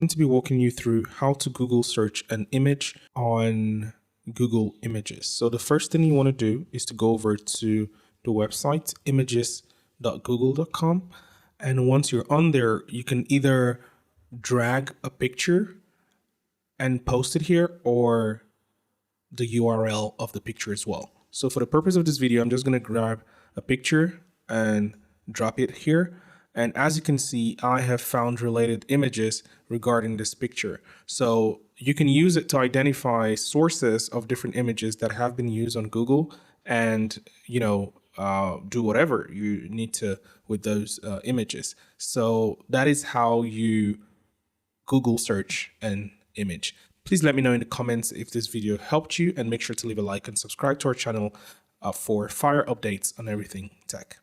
going to be walking you through how to Google search an image on Google Images. So the first thing you want to do is to go over to the website images.google.com. And once you're on there, you can either drag a picture and post it here or the URL of the picture as well. So for the purpose of this video, I'm just going to grab a picture and drop it here. And as you can see, I have found related images regarding this picture. So you can use it to identify sources of different images that have been used on Google and, do whatever you need to with those images. So that is how you Google search an image. Please let me know in the comments if this video helped you, and make sure to leave a like and subscribe to our channel for fire updates on everything tech.